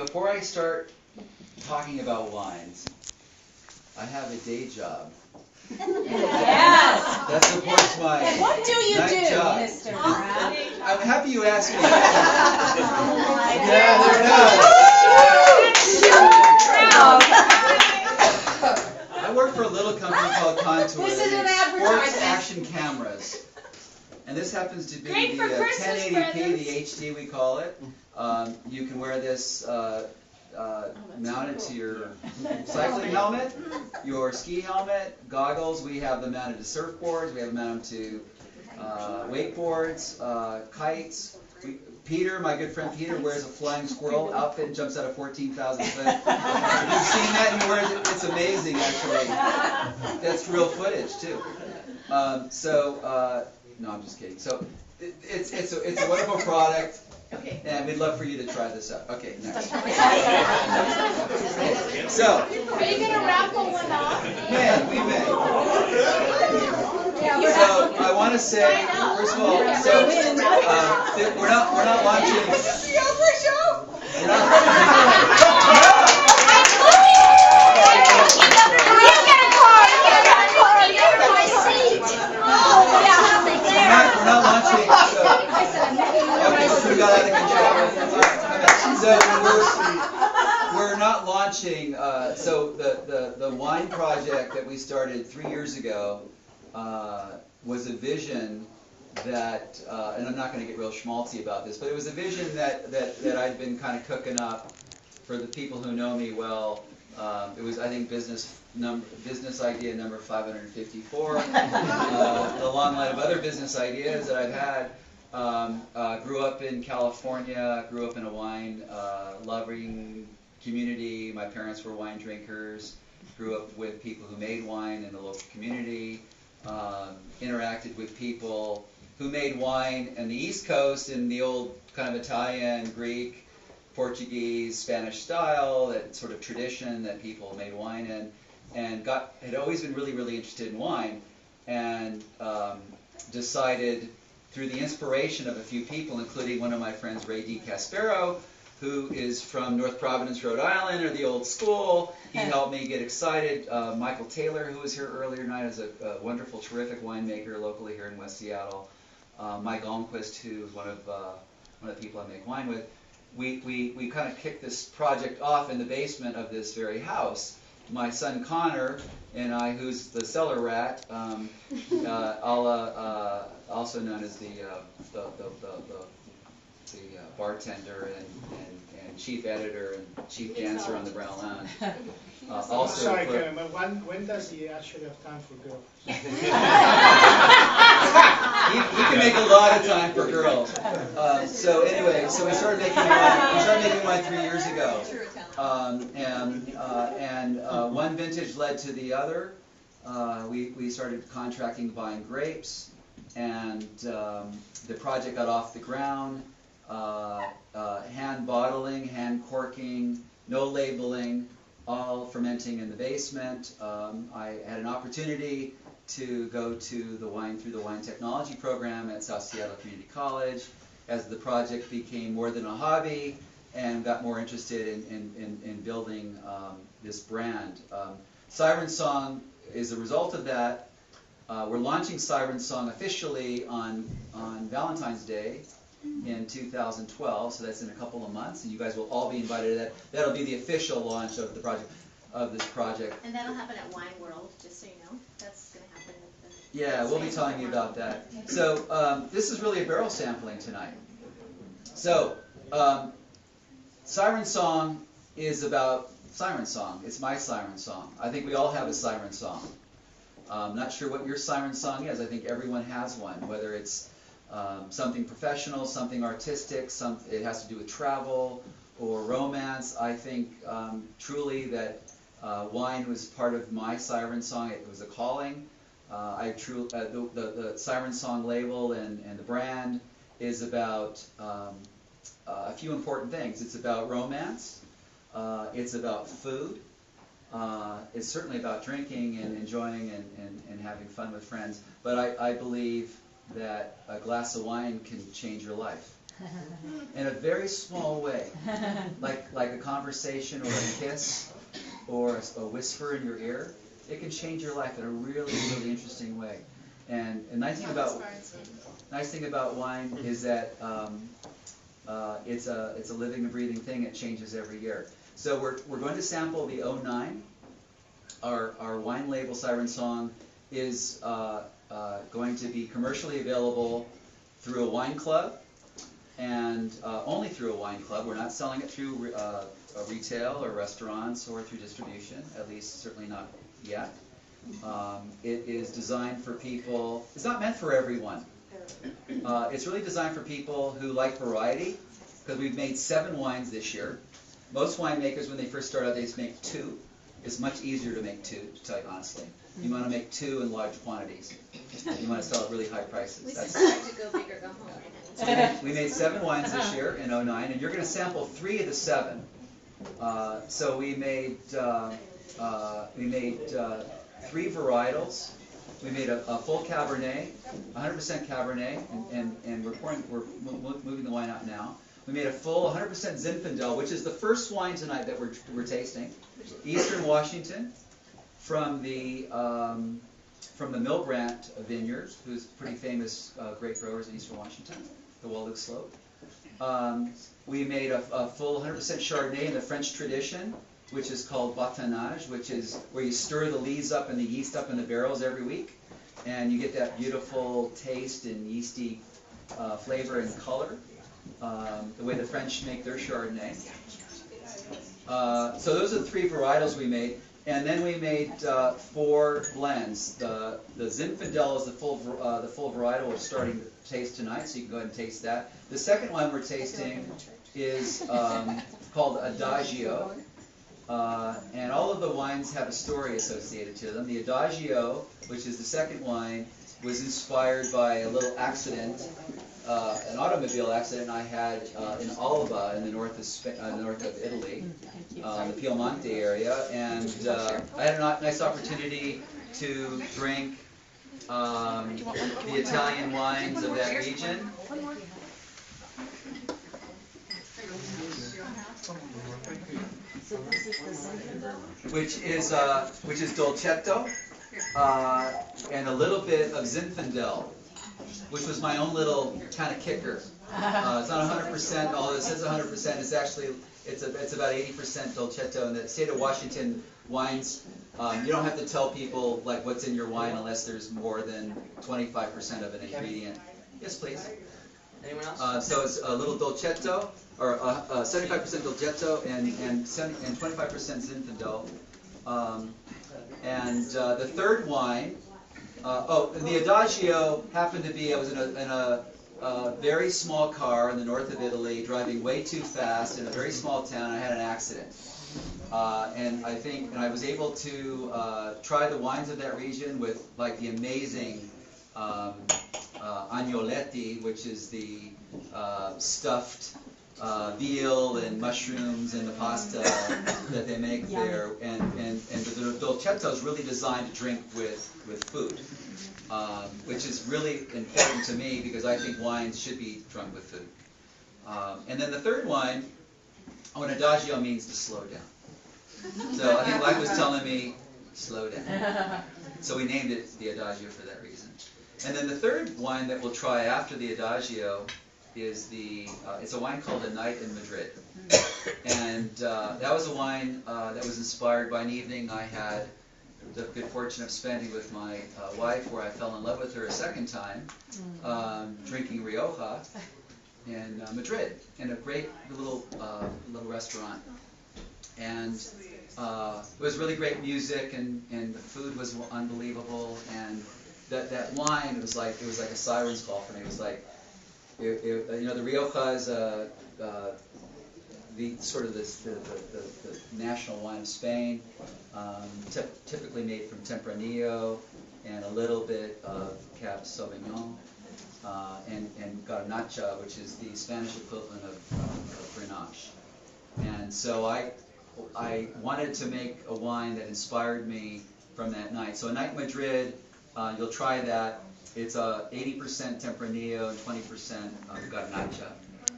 before I start talking about wines, I have a day job. Yes. That supports my What do you night do, job. Mr. Rapp? I'm happy you asked me. Oh my Yeah, there it is. I work for a little company called Contour. This is an Sports advertisement. action cameras. And this happens to be Great the for Christmas 1080p, presents. the HD we call it. You can wear this mounted to your cycling helmet, your ski helmet, goggles. We have them mounted to surfboards. We have them mounted to wakeboards, kites. Peter, my good friend Peter, wears a flying squirrel outfit and jumps out of 14,000 foot. If you've seen that, he wears it. It's amazing, actually. That's real footage too. No, I'm just kidding. So it's a wonderful product. Okay. And we'd love for you to try this out. Okay, next. So. Are you going to raffle one off? Man, we may. So I want to say, first of all, we're not launching. Is this the Oprah show? We're not, we're not launching. Okay, so we got out of control. So we're not launching. So the wine project that we started 3 years ago was a vision that, and I'm not going to get real schmaltzy about this, but it was a vision that I'd been kind of cooking up for the people who know me well. It was, I think, business idea number 554. A long line of other business ideas that I've had. Grew up in California. Grew up in a wine loving community. My parents were wine drinkers. Grew up with people who made wine in the local community. Interacted with people who made wine in the East Coast in the old kind of Italian, Greek, Portuguese, Spanish style, that sort of tradition that people made wine in, and had always been really, really interested in wine, and decided through the inspiration of a few people, including one of my friends, Ray D. Caspero, who is from North Providence, Rhode Island, or the old school. He helped me get excited. Michael Taylor, who was here earlier tonight, is a wonderful, terrific winemaker locally here in West Seattle. Mike Almquist, who is one of the people I make wine with. We kind of kicked this project off in the basement of this very house. My son Connor and I, who's the cellar rat, also known as the bartender and chief editor and chief dancer on the Brown Lounge. Sorry, Karen, but when does he actually have time for girls? He can make a lot of time for girls. So anyway, so we started making wine 3 years ago, and one vintage led to the other. We started contracting buying grapes, and the project got off the ground. Hand bottling, hand corking, no labeling, all fermenting in the basement. I had an opportunity to go to the Wine Through the Wine Technology program at South Seattle Community College as the project became more than a hobby and got more interested in building this brand. Siren Song is a result of that. We're launching Siren Song officially on Valentine's Day in 2012, so that's in a couple of months, and you guys will all be invited to that. That'll be the official launch of the project, this project. And that'll happen at Wine World, just so you know. That's going to happen. Yeah, we'll be telling you about that. So this is really a barrel sampling tonight. So Siren Song is about Siren Song. It's my Siren Song. I think we all have a Siren Song. Not sure what your Siren Song is. I think everyone has one, whether it's something professional, something artistic, it has to do with travel or romance. I think truly that wine was part of my Siren Song. It was a calling. The Siren Song label and the brand is about a few important things. It's about romance. It's about food. It's certainly about drinking and enjoying and having fun with friends. But I believe that a glass of wine can change your life. in a very small way, like a conversation or a kiss or a whisper in your ear. It can change your life in a really, really interesting way. And the nice thing about wine is that it's a living and breathing thing. It changes every year. So we're going to sample the 09. Our wine label Siren Song is going to be commercially available through a wine club, and only through a wine club. We're not selling it through retail or restaurants or through distribution, at least certainly not yet. It is designed for people. It's not meant for everyone. It's really designed for people who like variety, because we've made 7 wines this year. Most winemakers, when they first start out, they just make 2. It's much easier to make 2, to tell you honestly. You want to make 2 in large quantities. You want to sell at really high prices. We That's subscribe to Go Big or Go Home. so we made 7 wines this year in 09, and you're going to sample 3 of the 7. So we made 3 varietals. We made a full Cabernet, 100% Cabernet, and we're moving the wine out now. We made a full 100% Zinfandel, which is the first wine tonight that we're tasting. Eastern Washington, from the Milbrandt Vineyard, who's pretty famous grape growers in Eastern Washington, the Wallach Slope. We made a full 100% Chardonnay in the French tradition, which is called batonnage, which is where you stir the lees up and the yeast up in the barrels every week, and you get that beautiful taste and yeasty flavor and color, the way the French make their Chardonnay. So those are the 3 varietals we made. And then we made 4 blends. The Zinfandel is the full varietal we're starting to taste tonight, so you can go ahead and taste that. The second one we're tasting is called Adagio. And all of the wines have a story associated to them. The Adagio, which is the second wine, was inspired by a little accident, an automobile accident I had in Alba in the north of Italy, the Piemonte area, and I had a nice opportunity to drink the Italian wines of that region. Which is Dolcetto, and a little bit of Zinfandel, which was my own little kind of kicker. It's not 100%, although it says 100%. It's actually it's about 80% Dolcetto. In the state of Washington, wines you don't have to tell people like what's in your wine unless there's more than 25% of an ingredient. Yes, please. Anyone else? So it's a little Dolcetto, or 75% Dolcetto and 25% Zinfandel. And the third wine, and the Adagio happened to be, I was in a very small car in the north of Italy, driving way too fast in a very small town. I had an accident. And I was able to try the wines of that region with like the amazing agnolotti, which is the stuffed veal and mushrooms and the pasta that they make there, and the Dolcetto is really designed to drink with food, which is really important to me because I think wines should be drunk with food. And then the third wine, an Adagio means to slow down. So I think life was telling me, slow down. So we named it the Adagio for that reason. And then the third wine that we'll try after the Adagio is it's a wine called A Night in Madrid. And that was a wine that was inspired by an evening I had the good fortune of spending with my wife, where I fell in love with her a second time, drinking Rioja in Madrid, in a great little restaurant. And it was really great music, and the food was unbelievable, and that wine, it was like a siren's call for me. It was like, the Rioja is the national wine of Spain, typically made from Tempranillo and a little bit of Cab Sauvignon, and Garnacha, which is the Spanish equivalent of Grenache. And so I wanted to make a wine that inspired me from that night. So A Night in Madrid, you'll try that. It's 80% Tempranillo and 20% Garnacha.